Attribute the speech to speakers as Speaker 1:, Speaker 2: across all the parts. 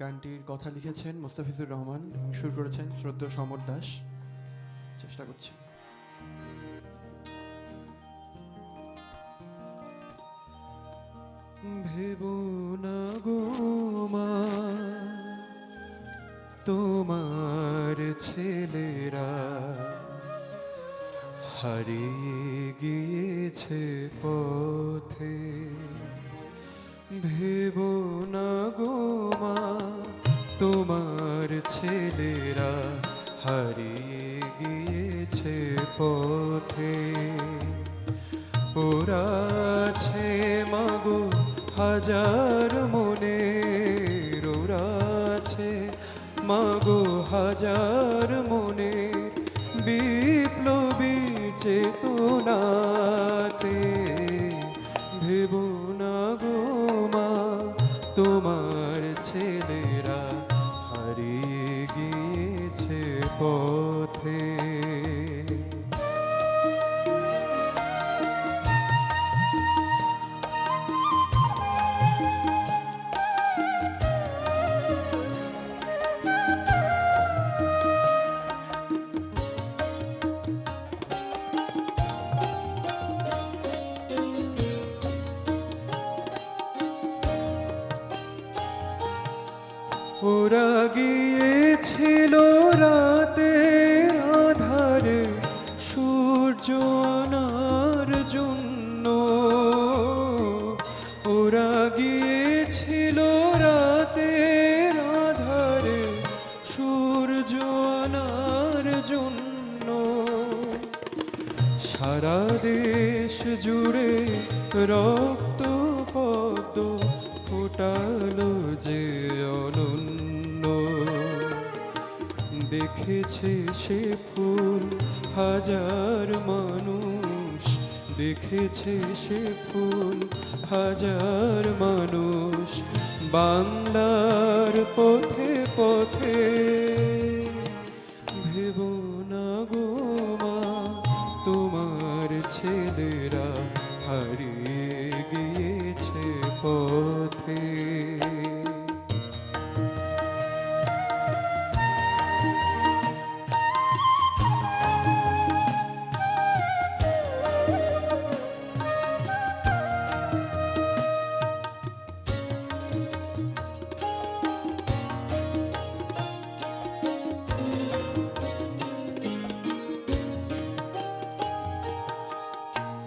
Speaker 1: গানটির কথা লিখেছেন মোস্তাফিজুর রহমান এবং সুর করেছেন শ্রদ্ধেয় সমর দাস। চেষ্টা করছি। ভেবো না গো মা, তোমার ছেলেরা হারিয়ে গিয়েছে পথে। ভেবো না গো মা, তোমার ছেলেরা হারিয়ে গিয়েছে পথে। ওরা আছে মাগো হাজার মনে, ওরা আছে মাগো হাজার মনে, বিপ্লবী চেতনাতে। ভেবো না গো মা, তোমার ছেলেরা হারিয়ে গিয়েছে পথে। ওরা গিয়েছিল রাতে আধারে সূর্য আনার জন্য। ওরা গিয়েছিল রাতে আধারে সূর্য আনার জন্য। সারা দেশ জুড়ে রক্ত পদ্ম ফোটালো যে অনন্য। দেখেছে সে ফুল হাজার মানুষ, দেখেছে সে ফুল হাজার মানুষ, বাংলার পথে পথে। ভেবো না গো মা, তোমার ছেলেরা হারিয়ে গিয়েছে পথে।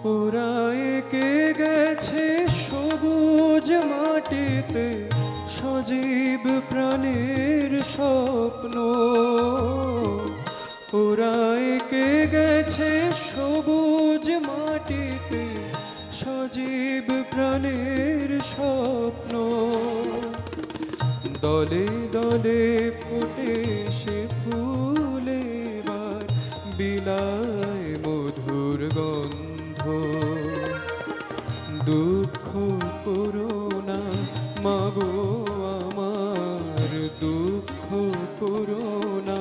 Speaker 1: ওরা এঁকে গেছে সবুজ মাটিতে সজীব প্রাণের স্বপ্ন। ওরা এঁকে গেছে সবুজ মাটিতে সজীব প্রাণের স্বপ্ন। দলে দলে ফুটে সে ফুল এবার বিলায় মধুর গন্ধ। দুঃখ করোনা মাগো আমার, দুঃখ করোনা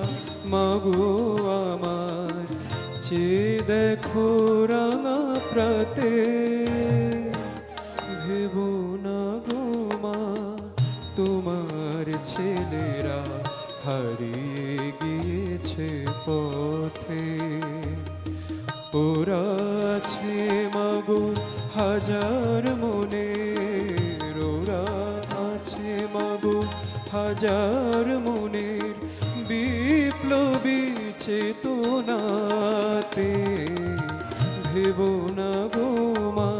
Speaker 1: মাগো আমার, চেয়ে দেখো রাঙা প্রাতে। ভেবো না গো মা, তোমার ছেলেরা হারিয়ে গিয়েছে পথে। ওরা আছে মাগো হাজার মনে, ওরা আছে মাগো হাজার মনের, বিপ্লবী চেতনাতে। ভেবো না গো মা,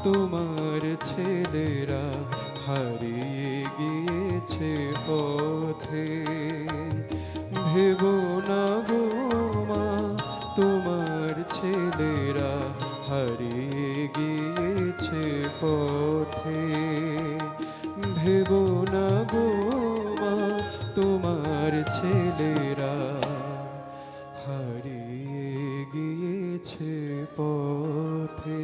Speaker 1: তোমার ছেলেরা হারিয়ে গিয়েছে পথে। ভেবো না গো মা, তোমার ছেলেরা হারিয়ে গিয়েছে পথে। ভেবো না গো মা, তোমার ছেলেরা হারিয়ে গিয়েছে পথে।